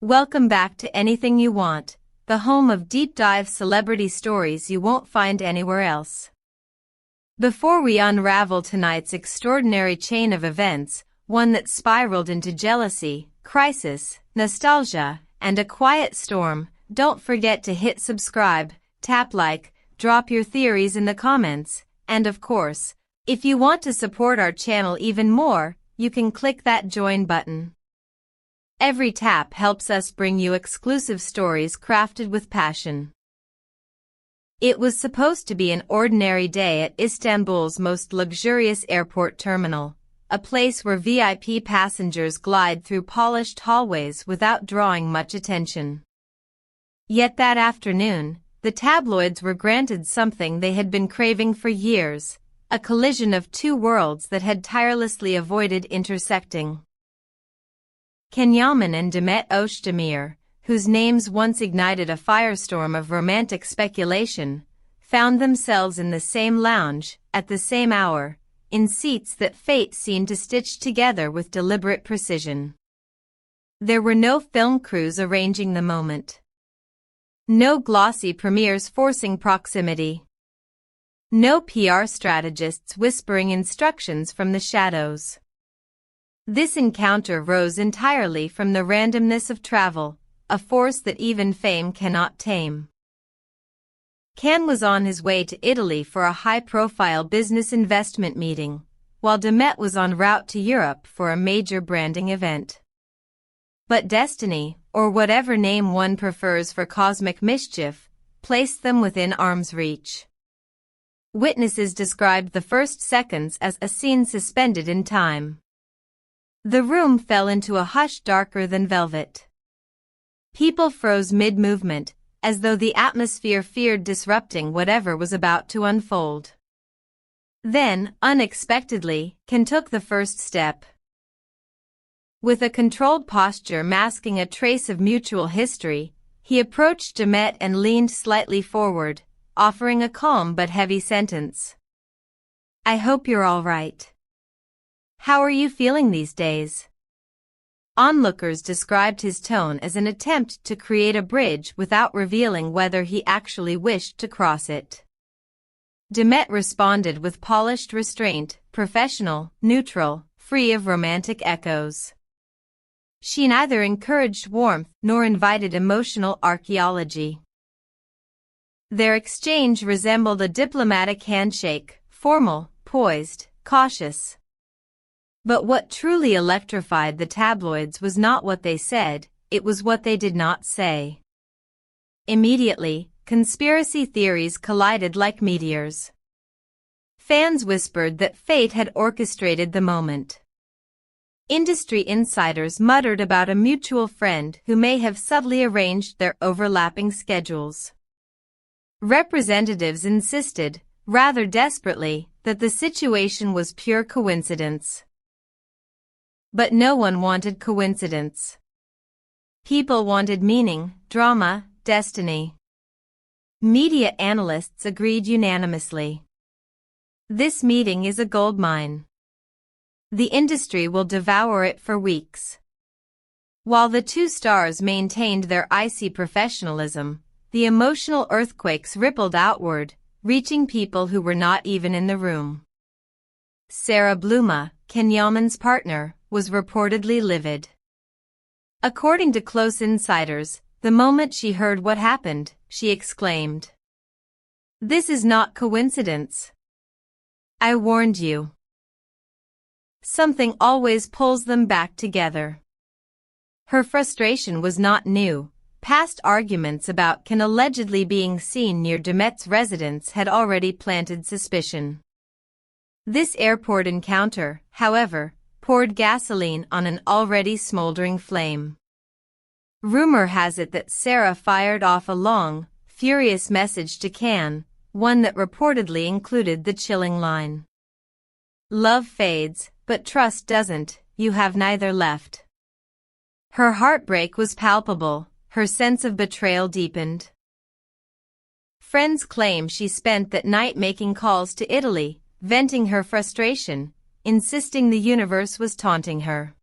Welcome back to Anything You Want, the home of deep-dive celebrity stories you won't find anywhere else. Before we unravel tonight's extraordinary chain of events, one that spiraled into jealousy, crisis, nostalgia, and a quiet storm, don't forget to hit subscribe, tap like, drop your theories in the comments, and of course, if you want to support our channel even more, you can click that join button. Every tap helps us bring you exclusive stories crafted with passion. It was supposed to be an ordinary day at Istanbul's most luxurious airport terminal, a place where VIP passengers glide through polished hallways without drawing much attention. Yet that afternoon, the tabloids were granted something they had been craving for years, a collision of two worlds that had tirelessly avoided intersecting. Yaman and Demet Özdemir, whose names once ignited a firestorm of romantic speculation, found themselves in the same lounge, at the same hour, in seats that fate seemed to stitch together with deliberate precision. There were no film crews arranging the moment. No glossy premieres forcing proximity. No PR strategists whispering instructions from the shadows. This encounter rose entirely from the randomness of travel, a force that even fame cannot tame. Can was on his way to Italy for a high-profile business investment meeting, while Demet was en route to Europe for a major branding event. But destiny, or whatever name one prefers for cosmic mischief, placed them within arm's reach. Witnesses described the first seconds as a scene suspended in time. The room fell into a hush darker than velvet. People froze mid-movement, as though the atmosphere feared disrupting whatever was about to unfold. Then, unexpectedly, Can took the first step. With a controlled posture masking a trace of mutual history, he approached Demet and leaned slightly forward, offering a calm but heavy sentence. "I hope you're all right. How are you feeling these days?" Onlookers described his tone as an attempt to create a bridge without revealing whether he actually wished to cross it. Demet responded with polished restraint, professional, neutral, free of romantic echoes. She neither encouraged warmth nor invited emotional archaeology. Their exchange resembled a diplomatic handshake, formal, poised, cautious. But what truly electrified the tabloids was not what they said, it was what they did not say. Immediately, conspiracy theories collided like meteors. Fans whispered that fate had orchestrated the moment. Industry insiders muttered about a mutual friend who may have subtly arranged their overlapping schedules. Representatives insisted, rather desperately, that the situation was pure coincidence. But no one wanted coincidence. People wanted meaning, drama, destiny. Media analysts agreed unanimously. This meeting is a goldmine. The industry will devour it for weeks. While the two stars maintained their icy professionalism, the emotional earthquakes rippled outward, reaching people who were not even in the room. Sarah Bluma, Yaman's partner, was reportedly livid. According to close insiders, the moment she heard what happened, she exclaimed, "This is not coincidence. I warned you." Something always pulls them back together. Her frustration was not new. Past arguments about Can allegedly being seen near Demet's residence had already planted suspicion. This airport encounter, however, poured gasoline on an already smoldering flame. Rumor has it that Sarah fired off a long, furious message to Can, one that reportedly included the chilling line, "Love fades, but trust doesn't, you have neither left." Her heartbreak was palpable, her sense of betrayal deepened. Friends claim she spent that night making calls to Italy, venting her frustration, insisting the universe was taunting her.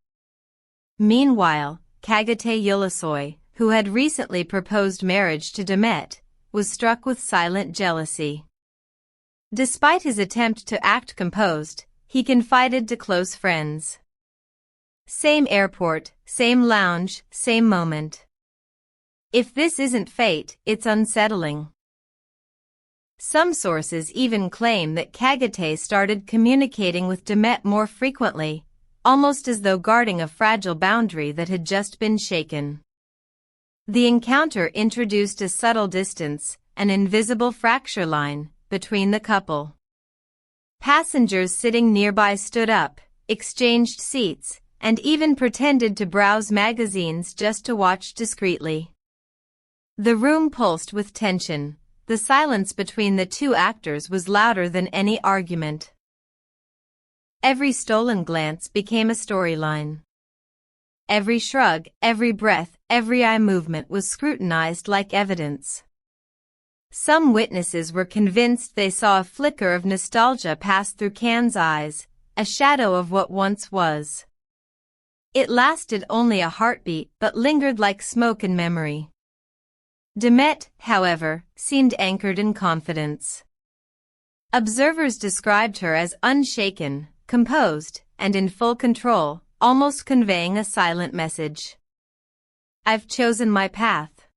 Meanwhile, Kagate Ulusoy, who had recently proposed marriage to Demet, was struck with silent jealousy. Despite his attempt to act composed, he confided to close friends. Same airport, same lounge, same moment. If this isn't fate, it's unsettling. Some sources even claim that Kagate started communicating with Demet more frequently, almost as though guarding a fragile boundary that had just been shaken. The encounter introduced a subtle distance, an invisible fracture line, between the couple. Passengers sitting nearby stood up, exchanged seats, and even pretended to browse magazines just to watch discreetly. The room pulsed with tension. The silence between the two actors was louder than any argument. Every stolen glance became a storyline. Every shrug, every breath, every eye movement was scrutinized like evidence. Some witnesses were convinced they saw a flicker of nostalgia pass through Kan's eyes, a shadow of what once was. It lasted only a heartbeat but lingered like smoke in memory. Demet, however, seemed anchored in confidence. Observers described her as unshaken, composed, and in full control, almost conveying a silent message. I've chosen my path.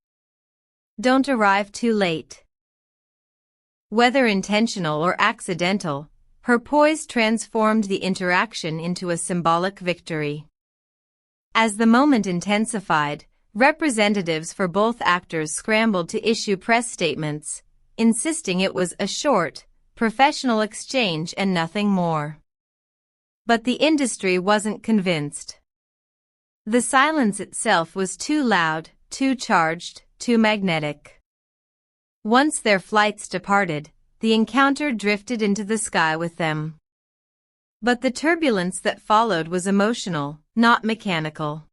Don't arrive too late. Whether intentional or accidental, her poise transformed the interaction into a symbolic victory. As the moment intensified, representatives for both actors scrambled to issue press statements, insisting it was a short, professional exchange and nothing more. But the industry wasn't convinced. The silence itself was too loud, too charged, too magnetic. Once their flights departed, the encounter drifted into the sky with them. But the turbulence that followed was emotional, not mechanical.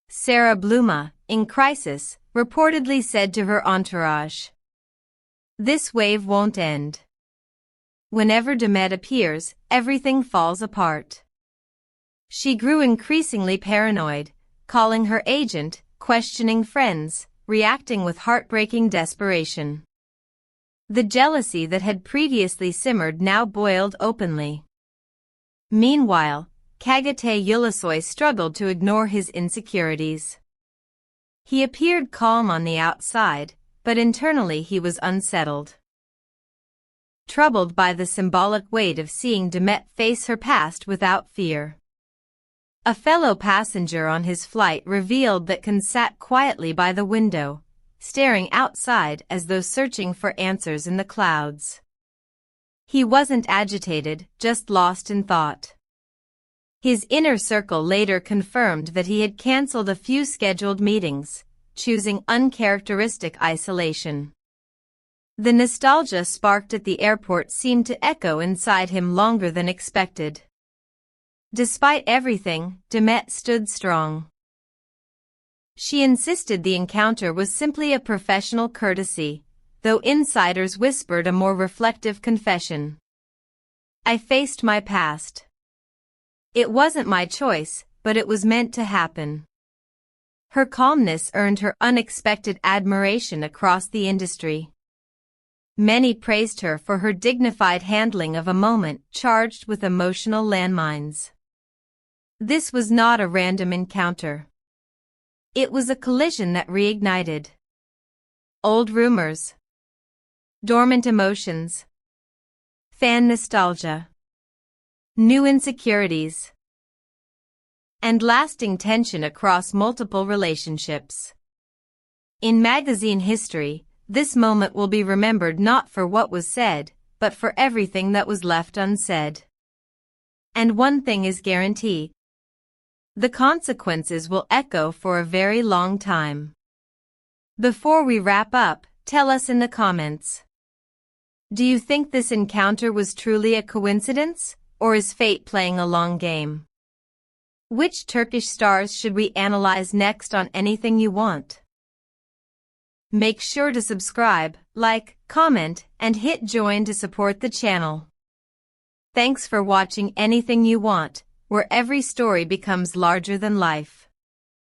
Sarah Bluma, in crisis, reportedly said to her entourage, "This wave won't end. Whenever Demet appears, everything falls apart." She grew increasingly paranoid, calling her agent, questioning friends, reacting with heartbreaking desperation. The jealousy that had previously simmered now boiled openly. Meanwhile, Kagate Ulusoy struggled to ignore his insecurities. He appeared calm on the outside, but internally he was unsettled. Troubled by the symbolic weight of seeing Demet face her past without fear. A fellow passenger on his flight revealed that Kan sat quietly by the window, staring outside as though searching for answers in the clouds. He wasn't agitated, just lost in thought. His inner circle later confirmed that he had cancelled a few scheduled meetings, choosing uncharacteristic isolation. The nostalgia sparked at the airport seemed to echo inside him longer than expected. Despite everything, Demet stood strong. She insisted the encounter was simply a professional courtesy, though insiders whispered a more reflective confession. "I faced my past. It wasn't my choice, but it was meant to happen." Her calmness earned her unexpected admiration across the industry. Many praised her for her dignified handling of a moment charged with emotional landmines. This was not a random encounter. It was a collision that reignited old rumors, dormant emotions, fan nostalgia, new insecurities, and lasting tension across multiple relationships. In magazine history, this moment will be remembered not for what was said, but for everything that was left unsaid. And one thing is guaranteed. The consequences will echo for a very long time. Before we wrap up, tell us in the comments. Do you think this encounter was truly a coincidence, or is fate playing a long game? Which Turkish stars should we analyze next on Anything You Want? Make sure to subscribe, like, comment, and hit join to support the channel. Thanks for watching Anything You Want, where every story becomes larger than life.